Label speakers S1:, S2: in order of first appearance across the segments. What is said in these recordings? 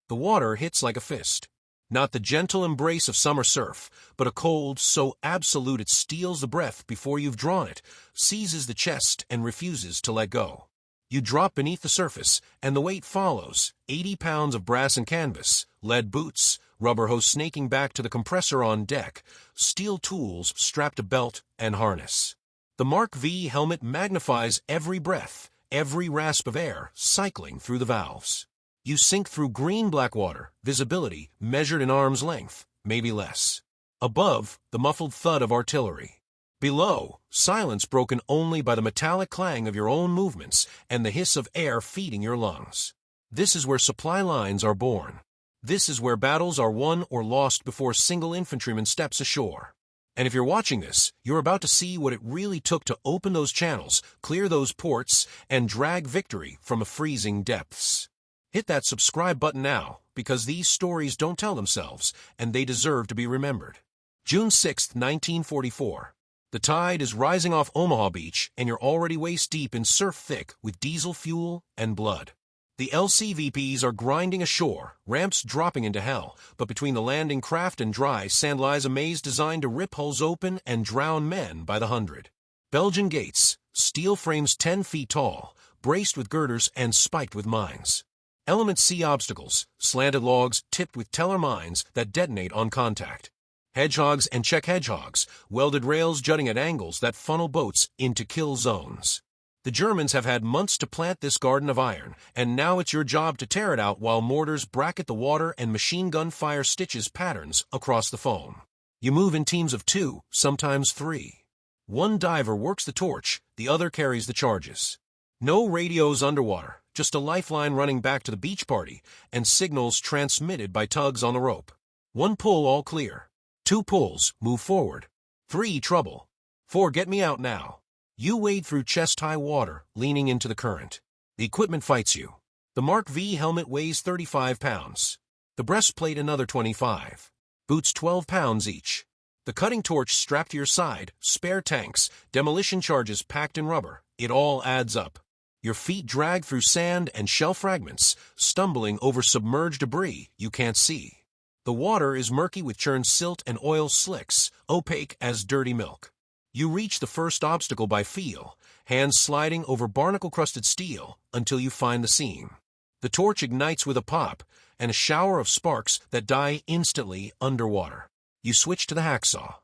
S1: The water hits like a fist. Not the gentle embrace of summer surf, but a cold so absolute it steals the breath before you've drawn it, seizes the chest and refuses to let go. You drop beneath the surface, and the weight follows, 80 pounds of brass and canvas, lead boots, rubber hose snaking back to the compressor on deck, steel tools strapped to belt and harness. The Mark V helmet magnifies every breath, every rasp of air cycling through the valves. You sink through green-black water, visibility measured in arm's length, maybe less. Above, the muffled thud of artillery. Below, silence broken only by the metallic clang of your own movements and the hiss of air feeding your lungs. This is where supply lines are born. This is where battles are won or lost before a single infantryman steps ashore. And if you're watching this, you're about to see what it really took to open those channels, clear those ports, and drag victory from a freezing depths. Hit that subscribe button now, because these stories don't tell themselves, and they deserve to be remembered. June 6, 1944. The tide is rising off Omaha Beach, and you're already waist-deep in surf thick with diesel fuel and blood. The LCVPs are grinding ashore, ramps dropping into hell, but between the landing craft and dry sand lies a maze designed to rip hulls open and drown men by the hundred. Belgian gates, steel frames 10 feet tall, braced with girders and spiked with mines. Element C obstacles, slanted logs tipped with teller mines that detonate on contact. Hedgehogs and check hedgehogs, welded rails jutting at angles that funnel boats into kill zones. The Germans have had months to plant this garden of iron, and now it's your job to tear it out while mortars bracket the water and machine gun fire stitches patterns across the foam. You move in teams of 2, sometimes 3. One diver works the torch, the other carries the charges. No radios underwater, just a lifeline running back to the beach party, and signals transmitted by tugs on the rope. 1 pull, all clear. 2 pulls, move forward. 3, trouble. 4, get me out now. You wade through chest-high water, leaning into the current. The equipment fights you. The Mark V helmet weighs 35 pounds. The breastplate another 25. Boots 12 pounds each. The cutting torch strapped to your side, spare tanks, demolition charges packed in rubber. It all adds up. Your feet drag through sand and shell fragments, stumbling over submerged debris you can't see. The water is murky with churned silt and oil slicks, opaque as dirty milk. You reach the first obstacle by feel, hands sliding over barnacle-crusted steel until you find the seam. The torch ignites with a pop, and a shower of sparks that die instantly underwater. You switch to the hacksaw.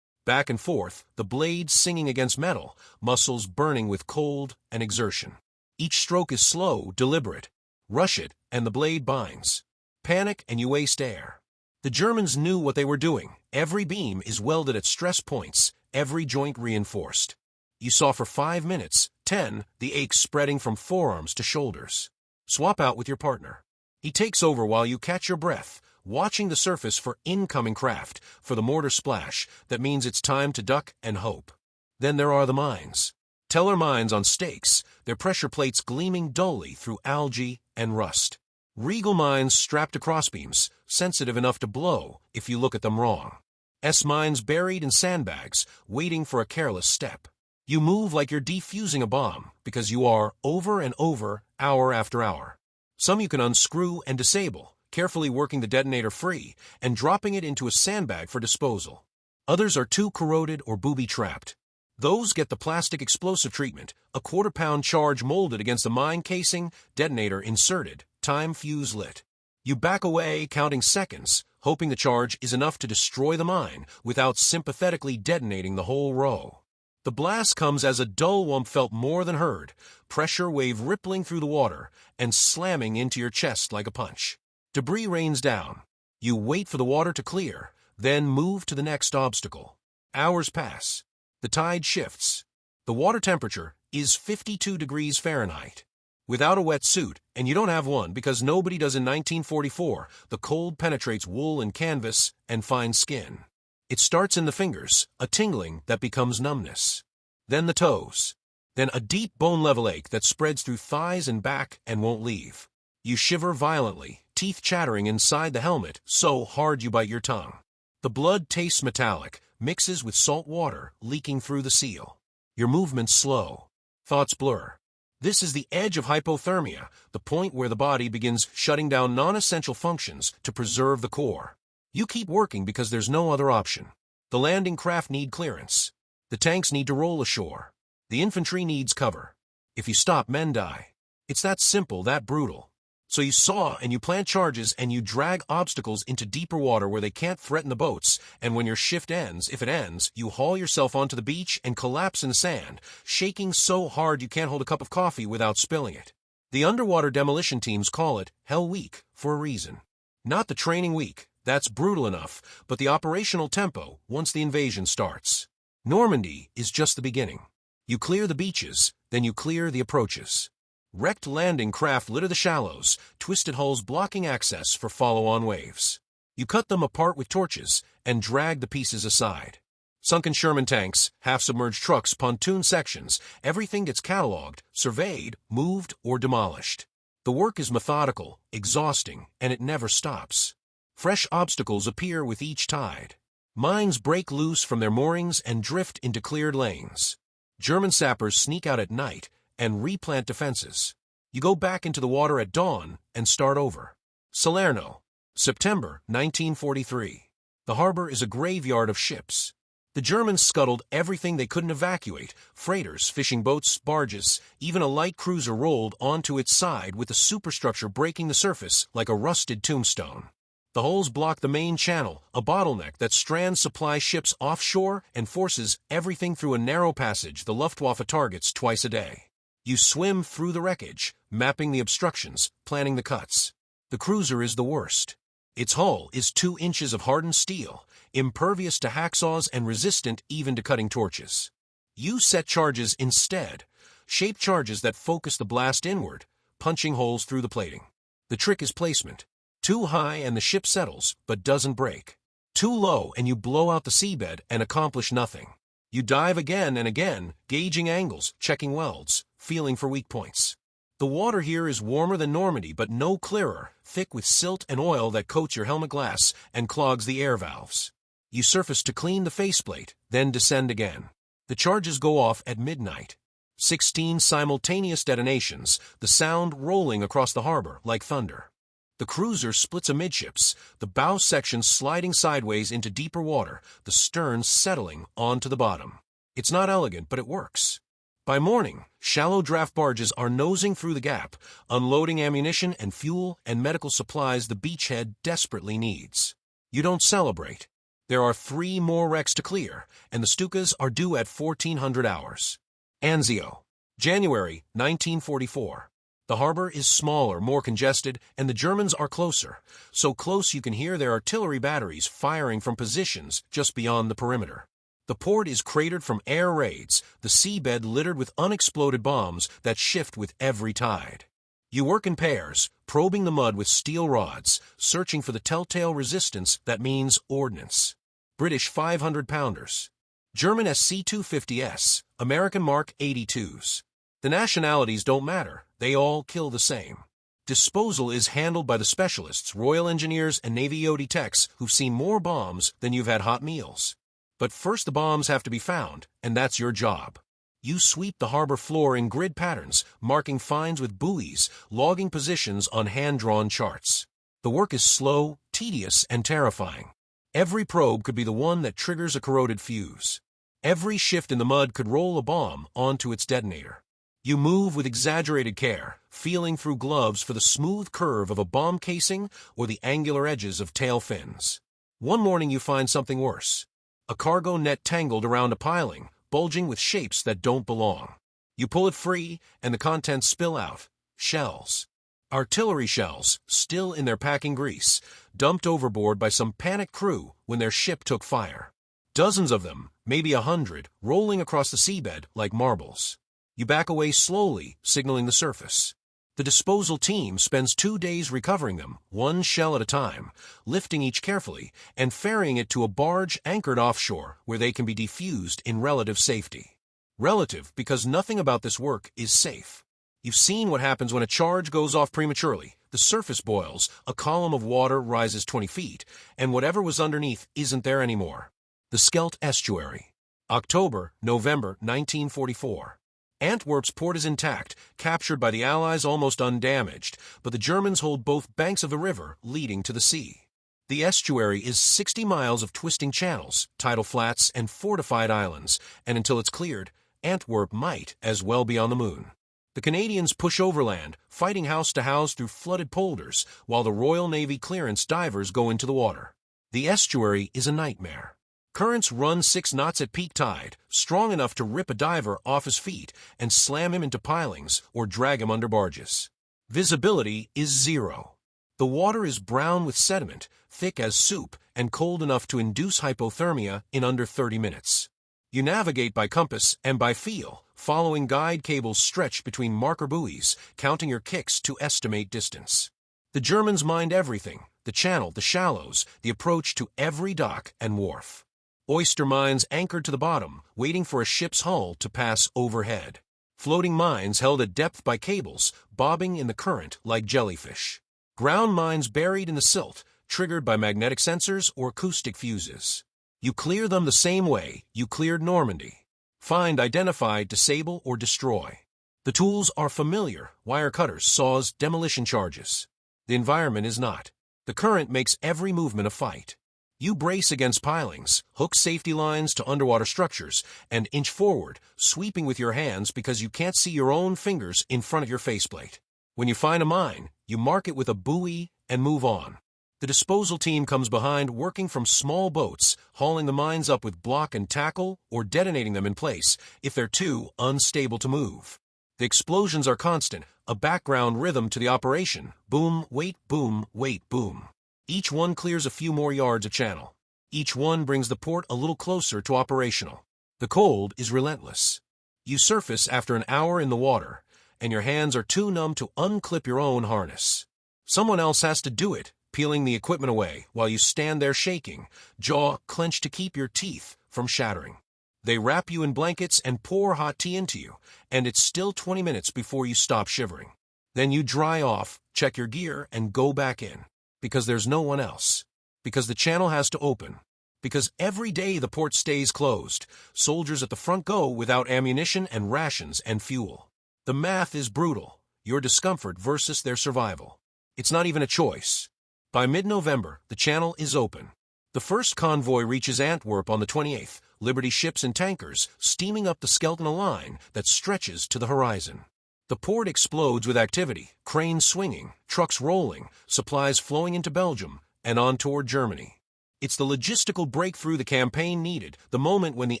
S1: Back and forth, the blade singing against metal, muscles burning with cold and exertion. Each stroke is slow, deliberate. Rush it, and the blade binds. Panic, and you waste air. The Germans knew what they were doing. Every beam is welded at stress points, every joint reinforced. You saw for 5 minutes, 10, the aches spreading from forearms to shoulders. Swap out with your partner. He takes over while you catch your breath, watching the surface for incoming craft, for the mortar splash that means it's time to duck and hope. Then there are the mines. Teller mines on stakes, their pressure plates gleaming dully through algae and rust. Regal mines strapped to crossbeams, sensitive enough to blow if you look at them wrong. S-mines buried in sandbags, waiting for a careless step. You move like you're defusing a bomb, because you are, over and over, hour after hour. Some you can unscrew and disable, carefully working the detonator free and dropping it into a sandbag for disposal. Others are too corroded or booby-trapped. Those get the plastic explosive treatment, a quarter-pound charge molded against the mine casing, detonator inserted, time fuse lit. You back away, counting seconds, hoping the charge is enough to destroy the mine without sympathetically detonating the whole row. The blast comes as a dull whump felt more than heard, pressure wave rippling through the water and slamming into your chest like a punch. Debris rains down. You wait for the water to clear, then move to the next obstacle. Hours pass. The tide shifts. The water temperature is 52 degrees Fahrenheit. Without a wet suit, and you don't have one because nobody does in 1944, the cold penetrates wool and canvas and fine skin. It starts in the fingers, a tingling that becomes numbness. Then the toes. Then a deep bone-level ache that spreads through thighs and back and won't leave. You shiver violently, teeth chattering inside the helmet, so hard you bite your tongue. The blood tastes metallic, mixes with salt water leaking through the seal. Your movements slow. Thoughts blur. This is the edge of hypothermia, the point where the body begins shutting down non-essential functions to preserve the core. You keep working because there's no other option. The landing craft need clearance. The tanks need to roll ashore. The infantry needs cover. If you stop, men die. It's that simple, that brutal. So you saw and you plant charges and you drag obstacles into deeper water where they can't threaten the boats, and when your shift ends, if it ends, you haul yourself onto the beach and collapse in the sand, shaking so hard you can't hold a cup of coffee without spilling it. The underwater demolition teams call it Hell Week for a reason. Not the training week, that's brutal enough, but the operational tempo once the invasion starts. Normandy is just the beginning. You clear the beaches, then you clear the approaches. Wrecked landing craft litter the shallows, twisted hulls blocking access for follow-on waves. You cut them apart with torches and drag the pieces aside. Sunken Sherman tanks, half-submerged trucks, pontoon sections, everything gets cataloged, surveyed, moved, or demolished. The work is methodical, exhausting, and it never stops. Fresh obstacles appear with each tide. Mines break loose from their moorings and drift into cleared lanes. German sappers sneak out at night and replant defenses. You go back into the water at dawn and start over. Salerno, September 1943. The harbor is a graveyard of ships. The Germans scuttled everything they couldn't evacuate: freighters, fishing boats, barges, even a light cruiser rolled onto its side with the superstructure breaking the surface like a rusted tombstone. The holes block the main channel, a bottleneck that strands supply ships offshore and forces everything through a narrow passage the Luftwaffe targets twice a day. You swim through the wreckage, mapping the obstructions, planning the cuts. The cruiser is the worst. Its hull is 2 inches of hardened steel, impervious to hacksaws and resistant even to cutting torches. You set charges instead, shape charges that focus the blast inward, punching holes through the plating. The trick is placement. Too high and the ship settles, but doesn't break. Too low and you blow out the seabed and accomplish nothing. You dive again and again, gauging angles, checking welds, feeling for weak points. The water here is warmer than Normandy, but no clearer, thick with silt and oil that coats your helmet glass and clogs the air valves. You surface to clean the faceplate, then descend again. The charges go off at midnight. 16 simultaneous detonations, the sound rolling across the harbor like thunder. The cruiser splits amidships, the bow section sliding sideways into deeper water, the stern settling onto the bottom. It's not elegant, but it works. By morning, shallow draft barges are nosing through the gap, unloading ammunition and fuel and medical supplies the beachhead desperately needs. You don't celebrate. There are 3 more wrecks to clear, and the Stukas are due at 1400 hours. Anzio, January 1944. The harbor is smaller, more congested, and the Germans are closer, so close you can hear their artillery batteries firing from positions just beyond the perimeter. The port is cratered from air raids, the seabed littered with unexploded bombs that shift with every tide. You work in pairs, probing the mud with steel rods, searching for the telltale resistance that means ordnance. British 500-pounders. German SC-250S, American Mark 82s. The nationalities don't matter, they all kill the same. Disposal is handled by the specialists, Royal Engineers and Navy UDTs who've seen more bombs than you've had hot meals. But first the bombs have to be found, and that's your job. You sweep the harbor floor in grid patterns, marking finds with buoys, logging positions on hand-drawn charts. The work is slow, tedious, and terrifying. Every probe could be the one that triggers a corroded fuse. Every shift in the mud could roll a bomb onto its detonator. You move with exaggerated care, feeling through gloves for the smooth curve of a bomb casing or the angular edges of tail fins. One morning you find something worse. A cargo net tangled around a piling, bulging with shapes that don't belong. You pull it free, and the contents spill out. Shells. Artillery shells, still in their packing grease, dumped overboard by some panicked crew when their ship took fire. Dozens of them, maybe 100, rolling across the seabed like marbles. You back away slowly, signaling the surface. The disposal team spends 2 days recovering them, 1 shell at a time, lifting each carefully, and ferrying it to a barge anchored offshore where they can be defused in relative safety. Relative because nothing about this work is safe. You've seen what happens when a charge goes off prematurely. The surface boils, a column of water rises 20 feet, and whatever was underneath isn't there anymore. The Scheldt Estuary. October, November 1944. Antwerp's port is intact, captured by the Allies almost undamaged, but the Germans hold both banks of the river leading to the sea. The estuary is 60 miles of twisting channels, tidal flats, and fortified islands, and until it's cleared, Antwerp might as well be on the moon. The Canadians push overland, fighting house to house through flooded polders, while the Royal Navy clearance divers go into the water. The estuary is a nightmare. Currents run 6 knots at peak tide, strong enough to rip a diver off his feet and slam him into pilings or drag him under barges. Visibility is 0. The water is brown with sediment, thick as soup, and cold enough to induce hypothermia in under 30 minutes. You navigate by compass and by feel, following guide cables stretched between marker buoys, counting your kicks to estimate distance. The Germans mind everything: the channel, the shallows, the approach to every dock and wharf. Oyster mines anchored to the bottom, waiting for a ship's hull to pass overhead. Floating mines held at depth by cables, bobbing in the current like jellyfish. Ground mines buried in the silt, triggered by magnetic sensors or acoustic fuses. You clear them the same way you cleared Normandy. Find, identify, disable, or destroy. The tools are familiar: wire cutters, saws, demolition charges. The environment is not. The current makes every movement a fight. You brace against pilings, hook safety lines to underwater structures, and inch forward, sweeping with your hands because you can't see your own fingers in front of your faceplate. When you find a mine, you mark it with a buoy and move on. The disposal team comes behind, working from small boats, hauling the mines up with block and tackle or detonating them in place if they're too unstable to move. The explosions are constant, a background rhythm to the operation: boom, wait, boom, wait, boom. Each one clears a few more yards of channel. Each one brings the port a little closer to operational. The cold is relentless. You surface after an hour in the water, and your hands are too numb to unclip your own harness. Someone else has to do it, peeling the equipment away while you stand there shaking, jaw clenched to keep your teeth from shattering. They wrap you in blankets and pour hot tea into you, and it's still 20 minutes before you stop shivering. Then you dry off, check your gear, and go back in. Because there's no one else. Because the channel has to open. Because every day the port stays closed. Soldiers at the front go without ammunition and rations and fuel. The math is brutal: your discomfort versus their survival. It's not even a choice. By mid-November, the channel is open. The first convoy reaches Antwerp on the 28th, Liberty ships and tankers steaming up the skeletal line that stretches to the horizon. The port explodes with activity: cranes swinging, trucks rolling, supplies flowing into Belgium and on toward Germany. It's the logistical breakthrough the campaign needed, the moment when the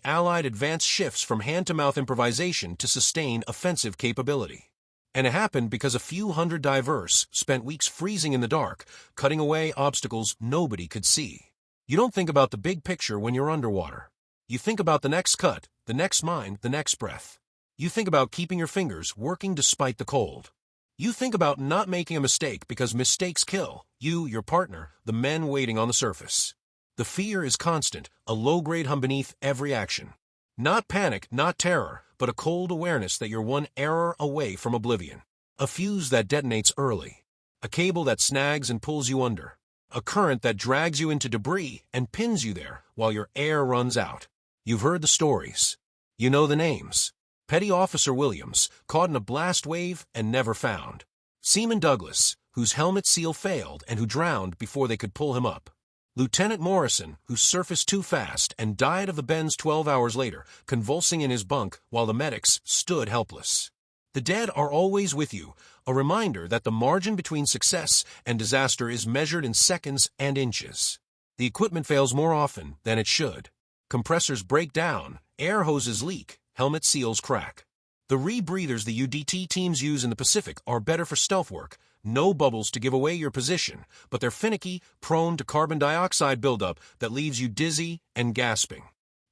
S1: Allied advance shifts from hand-to-mouth improvisation to sustained offensive capability. And it happened because a few hundred divers spent weeks freezing in the dark, cutting away obstacles nobody could see. You don't think about the big picture when you're underwater. You think about the next cut, the next mine, the next breath. You think about keeping your fingers working despite the cold. You think about not making a mistake because mistakes kill you, your partner, the men waiting on the surface. The fear is constant, a low-grade hum beneath every action. Not panic, not terror, but a cold awareness that you're one error away from oblivion. A fuse that detonates early. A cable that snags and pulls you under. A current that drags you into debris and pins you there while your air runs out. You've heard the stories. You know the names. Petty Officer Williams, caught in a blast wave and never found. Seaman Douglas, whose helmet seal failed and who drowned before they could pull him up. Lieutenant Morrison, who surfaced too fast and died of the bends 12 hours later, convulsing in his bunk while the medics stood helpless. The dead are always with you, a reminder that the margin between success and disaster is measured in seconds and inches. The equipment fails more often than it should. Compressors break down, air hoses leak, helmet seals crack. The rebreathers the UDT teams use in the Pacific are better for stealth work. No bubbles to give away your position, but they're finicky, prone to carbon dioxide buildup that leaves you dizzy and gasping.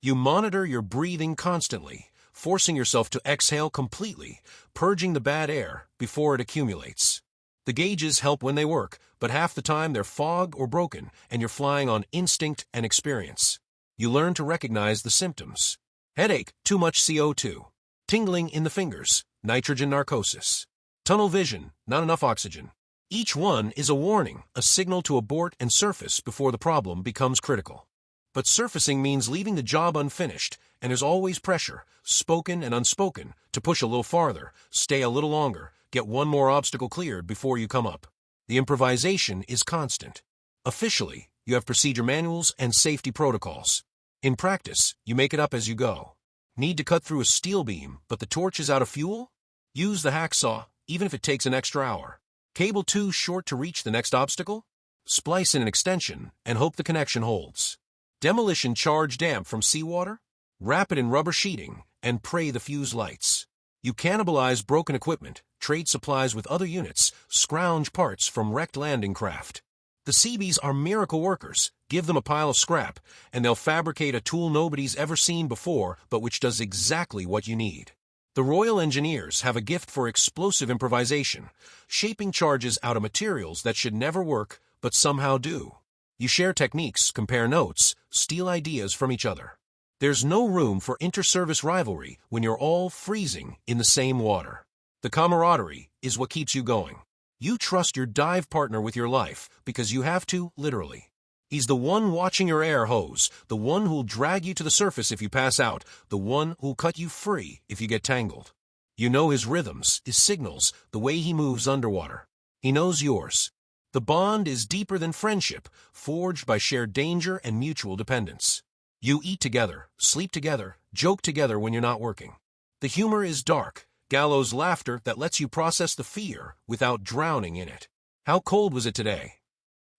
S1: You monitor your breathing constantly, forcing yourself to exhale completely, purging the bad air before it accumulates. The gauges help when they work, but half the time they're fogged or broken, and you're flying on instinct and experience. You learn to recognize the symptoms. Headache, too much CO2. Tingling in the fingers, nitrogen narcosis. Tunnel vision, not enough oxygen. Each one is a warning, a signal to abort and surface before the problem becomes critical. But surfacing means leaving the job unfinished, and there's always pressure, spoken and unspoken, to push a little farther, stay a little longer, get one more obstacle cleared before you come up. The improvisation is constant. Officially, you have procedure manuals and safety protocols. In practice, you make it up as you go. Need to cut through a steel beam, but the torch is out of fuel? Use the hacksaw, even if it takes an extra hour. Cable too short to reach the next obstacle? Splice in an extension and hope the connection holds. Demolition charge damp from seawater? Wrap it in rubber sheeting and pray the fuse lights. You cannibalize broken equipment, trade supplies with other units, scrounge parts from wrecked landing craft. The Seabees are miracle workers. Give them a pile of scrap, and they'll fabricate a tool nobody's ever seen before, but which does exactly what you need. The Royal Engineers have a gift for explosive improvisation, shaping charges out of materials that should never work, but somehow do. You share techniques, compare notes, steal ideas from each other. There's no room for inter-service rivalry when you're all freezing in the same water. The camaraderie is what keeps you going. You trust your dive partner with your life because you have to, literally. He's the one watching your air hose, the one who'll drag you to the surface if you pass out, the one who'll cut you free if you get tangled. You know his rhythms, his signals, the way he moves underwater. He knows yours. The bond is deeper than friendship, forged by shared danger and mutual dependence. You eat together, sleep together, joke together when you're not working. The humor is dark, gallows laughter that lets you process the fear without drowning in it. How cold was it today?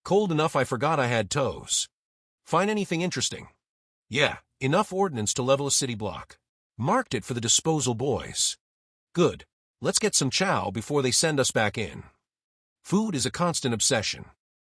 S1: Cold enough I forgot I had toes. Find anything interesting? Yeah, enough ordnance to level a city block. Marked it for the disposal boys. Good. Let's get some chow before they send us back in. Food is a constant obsession.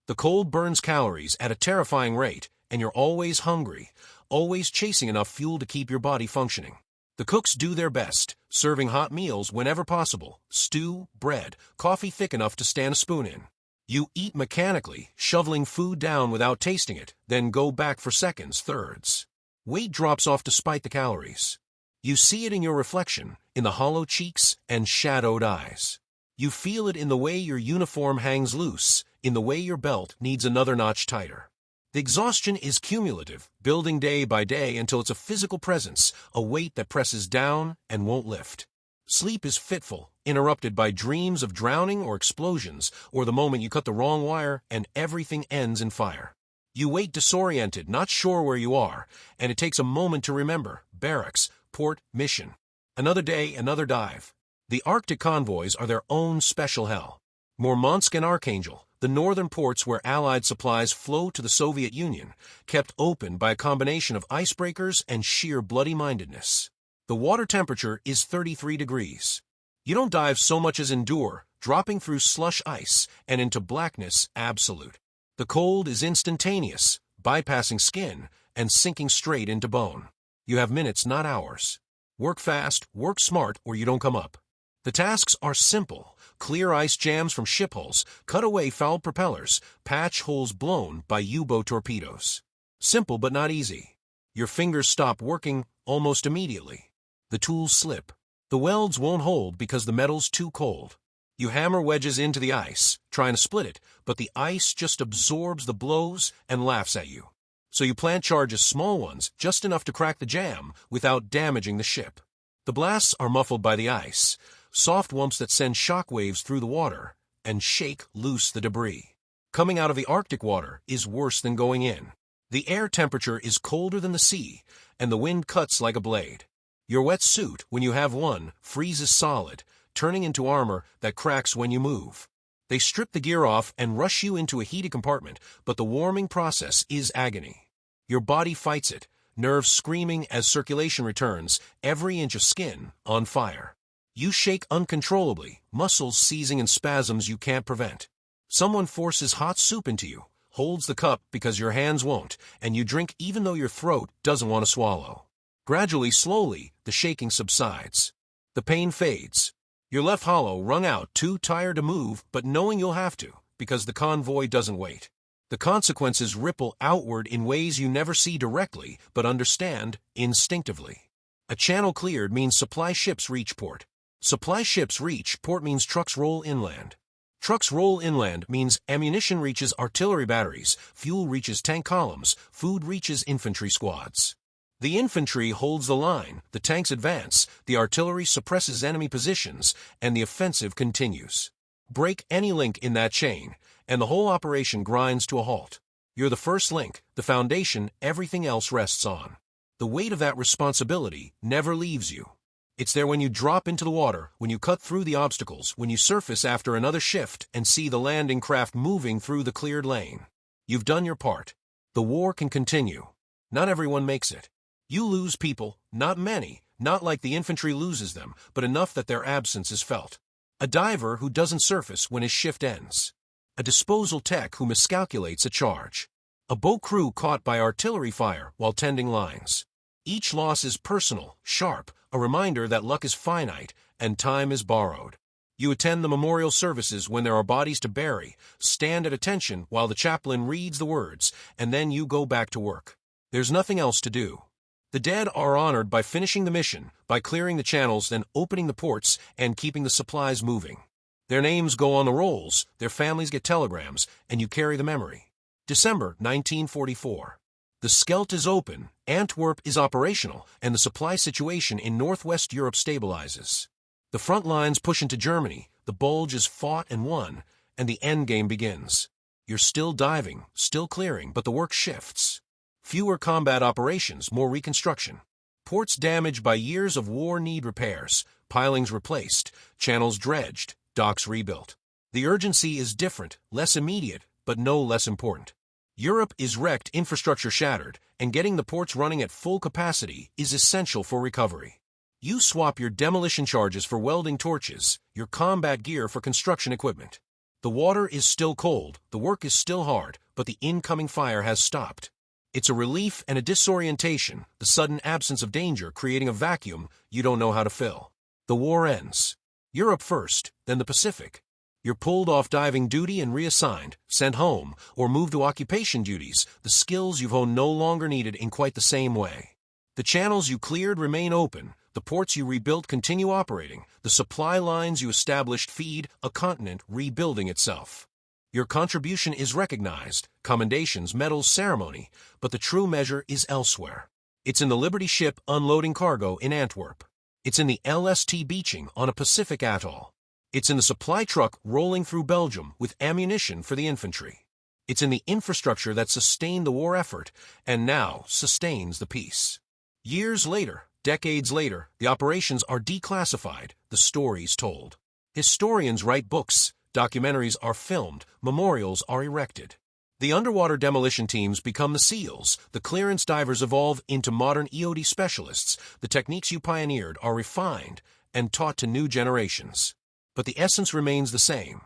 S1: The cold burns calories at a terrifying rate, and you're always hungry, always chasing enough fuel to keep your body functioning. The cooks do their best, serving hot meals whenever possible, stew, bread, coffee thick enough to stand a spoon in. You eat mechanically, shoveling food down without tasting it, then go back for seconds, thirds. Weight drops off despite the calories. You see it in your reflection, in the hollow cheeks and shadowed eyes. You feel it in the way your uniform hangs loose, in the way your belt needs another notch tighter. The exhaustion is cumulative, building day by day until it's a physical presence, a weight that presses down and won't lift. Sleep is fitful, interrupted by dreams of drowning or explosions, or the moment you cut the wrong wire and everything ends in fire. You wait disoriented, not sure where you are, and it takes a moment to remember: barracks, port, mission. Another day, another dive. The Arctic convoys are their own special hell. Murmansk and Archangel, the northern ports where Allied supplies flow to the Soviet Union, kept open by a combination of icebreakers and sheer bloody-mindedness. The water temperature is 33 degrees. You don't dive so much as endure, dropping through slush ice and into blackness absolute. The cold is instantaneous, bypassing skin and sinking straight into bone. You have minutes, not hours. Work fast, work smart, or you don't come up. The tasks are simple. Clear ice jams from ship hulls, cut away fouled propellers, patch holes blown by U-boat torpedoes. Simple but not easy. Your fingers stop working almost immediately. The tools slip. The welds won't hold because the metal's too cold. You hammer wedges into the ice, trying to split it, but the ice just absorbs the blows and laughs at you. So you plant charges, small ones, just enough to crack the jam without damaging the ship. The blasts are muffled by the ice, soft whumps that send shock waves through the water and shake loose the debris. Coming out of the Arctic water is worse than going in. The air temperature is colder than the sea, and the wind cuts like a blade. Your wet suit, when you have one, freezes solid, turning into armor that cracks when you move. They strip the gear off and rush you into a heated compartment, but the warming process is agony. Your body fights it, nerves screaming as circulation returns, every inch of skin on fire. You shake uncontrollably, muscles seizing in spasms you can't prevent. Someone forces hot soup into you, holds the cup because your hands won't, and you drink even though your throat doesn't want to swallow. Gradually, slowly, the shaking subsides. The pain fades. You're left hollow, wrung out, too tired to move, but knowing you'll have to, because the convoy doesn't wait. The consequences ripple outward in ways you never see directly, but understand instinctively. A channel cleared means supply ships reach port. Supply ships reach port means trucks roll inland. Trucks roll inland means ammunition reaches artillery batteries, fuel reaches tank columns, food reaches infantry squads. The infantry holds the line, the tanks advance, the artillery suppresses enemy positions, and the offensive continues. Break any link in that chain, and the whole operation grinds to a halt. You're the first link, the foundation everything else rests on. The weight of that responsibility never leaves you. It's there when you drop into the water, when you cut through the obstacles, when you surface after another shift and see the landing craft moving through the cleared lane. You've done your part. The war can continue. Not everyone makes it. You lose people, not many, not like the infantry loses them, but enough that their absence is felt. A diver who doesn't surface when his shift ends. A disposal tech who miscalculates a charge. A boat crew caught by artillery fire while tending lines. Each loss is personal, sharp, a reminder that luck is finite and time is borrowed. You attend the memorial services when there are bodies to bury, stand at attention while the chaplain reads the words, and then you go back to work. There's nothing else to do. The dead are honored by finishing the mission, by clearing the channels, then opening the ports and keeping the supplies moving. Their names go on the rolls, their families get telegrams, and you carry the memory. December 1944. The Scheldt is open, Antwerp is operational, and the supply situation in northwest Europe stabilizes. The front lines push into Germany, the Bulge is fought and won, and the endgame begins. You're still diving, still clearing, but the work shifts. Fewer combat operations, more reconstruction. Ports damaged by years of war need repairs, pilings replaced, channels dredged, docks rebuilt. The urgency is different, less immediate, but no less important. Europe is wrecked, infrastructure shattered, and getting the ports running at full capacity is essential for recovery. You swap your demolition charges for welding torches, your combat gear for construction equipment. The water is still cold, the work is still hard, but the incoming fire has stopped. It's a relief and a disorientation, the sudden absence of danger creating a vacuum you don't know how to fill. The war ends. Europe first, then the Pacific. You're pulled off diving duty and reassigned, sent home, or moved to occupation duties, the skills you've honed no longer needed in quite the same way. The channels you cleared remain open, the ports you rebuilt continue operating, the supply lines you established feed a continent rebuilding itself. Your contribution is recognized, commendations, medals, ceremony, but the true measure is elsewhere. It's in the Liberty ship unloading cargo in Antwerp. It's in the LST beaching on a Pacific atoll. It's in the supply truck rolling through Belgium with ammunition for the infantry. It's in the infrastructure that sustained the war effort and now sustains the peace. Years later, decades later, the operations are declassified, the stories told. Historians write books, documentaries are filmed, memorials are erected. The underwater demolition teams become the SEALs, the clearance divers evolve into modern EOD specialists, the techniques you pioneered are refined and taught to new generations. But the essence remains the same.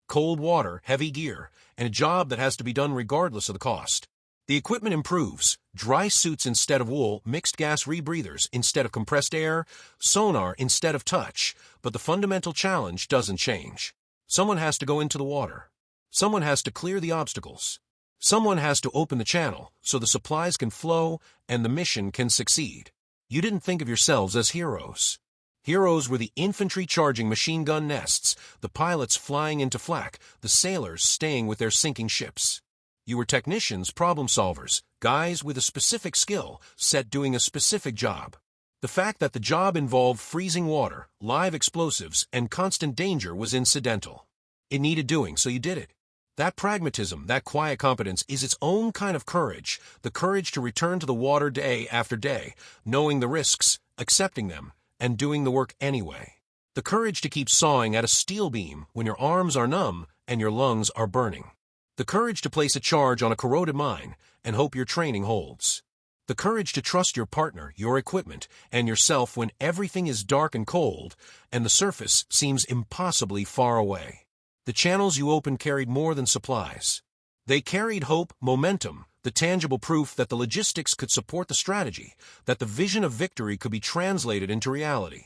S1: Cold water, heavy gear, and a job that has to be done regardless of the cost. The equipment improves, dry suits instead of wool, mixed gas rebreathers instead of compressed air, sonar instead of touch, but the fundamental challenge doesn't change. Someone has to go into the water. Someone has to clear the obstacles. Someone has to open the channel so the supplies can flow and the mission can succeed. You didn't think of yourselves as heroes. Heroes were the infantry charging machine gun nests, the pilots flying into flak, the sailors staying with their sinking ships. You were technicians, problem solvers, guys with a specific skill, set doing a specific job. The fact that the job involved freezing water, live explosives, and constant danger was incidental. It needed doing, so you did it. That pragmatism, that quiet competence is its own kind of courage, the courage to return to the water day after day, knowing the risks, accepting them, and doing the work anyway. The courage to keep sawing at a steel beam when your arms are numb and your lungs are burning. The courage to place a charge on a corroded mine and hope your training holds. The courage to trust your partner, your equipment, and yourself when everything is dark and cold and the surface seems impossibly far away. The channels you opened carried more than supplies. They carried hope, momentum, the tangible proof that the logistics could support the strategy, that the vision of victory could be translated into reality.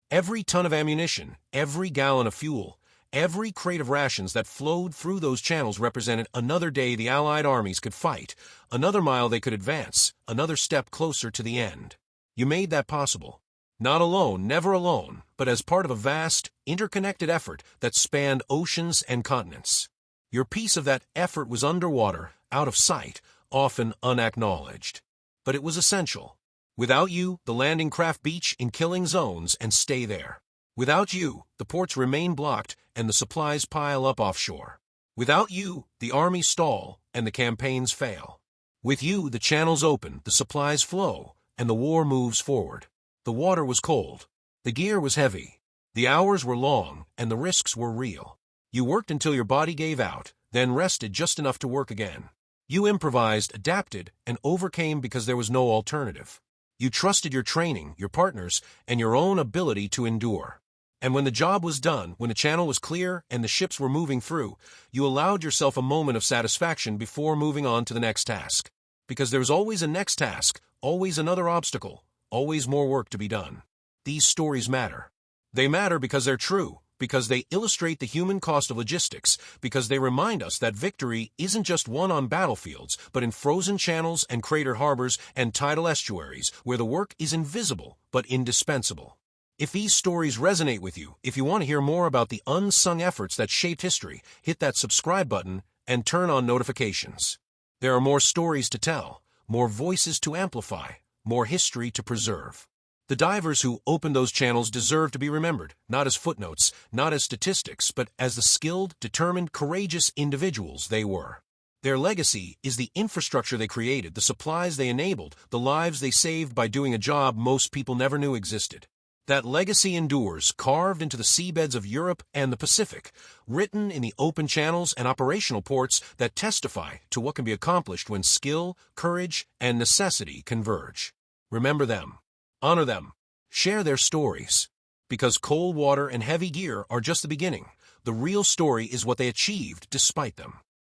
S1: Every ton of ammunition, every gallon of fuel, every crate of rations that flowed through those channels represented another day the Allied armies could fight, another mile they could advance, another step closer to the end. You made that possible. Not alone, never alone, but as part of a vast, interconnected effort that spanned oceans and continents. Your piece of that effort was underwater, out of sight, often unacknowledged. But it was essential. Without you, the landing craft beach in killing zones and stay there. Without you, the ports remain blocked and the supplies pile up offshore. Without you, the armies stall and the campaigns fail. With you, the channels open, the supplies flow, and the war moves forward. The water was cold. The gear was heavy. The hours were long, and the risks were real. You worked until your body gave out, then rested just enough to work again. You improvised, adapted, and overcame because there was no alternative. You trusted your training, your partners, and your own ability to endure. And when the job was done, when the channel was clear and the ships were moving through, you allowed yourself a moment of satisfaction before moving on to the next task. Because there's always a next task, always another obstacle, always more work to be done. These stories matter. They matter because they're true, because they illustrate the human cost of logistics, because they remind us that victory isn't just won on battlefields, but in frozen channels and crater harbors and tidal estuaries, where the work is invisible but indispensable. If these stories resonate with you, if you want to hear more about the unsung efforts that shaped history, hit that subscribe button and turn on notifications. There are more stories to tell, more voices to amplify, more history to preserve. The divers who opened those channels deserve to be remembered, not as footnotes, not as statistics, but as the skilled, determined, courageous individuals they were. Their legacy is the infrastructure they created, the supplies they enabled, the lives they saved by doing a job most people never knew existed. That legacy endures, carved into the seabeds of Europe and the Pacific, written in the open channels and operational ports that testify to what can be accomplished when skill, courage, and necessity converge. Remember them. Honor them. Share their stories. Because cold water and heavy gear are just the beginning. The real story is what they achieved despite them.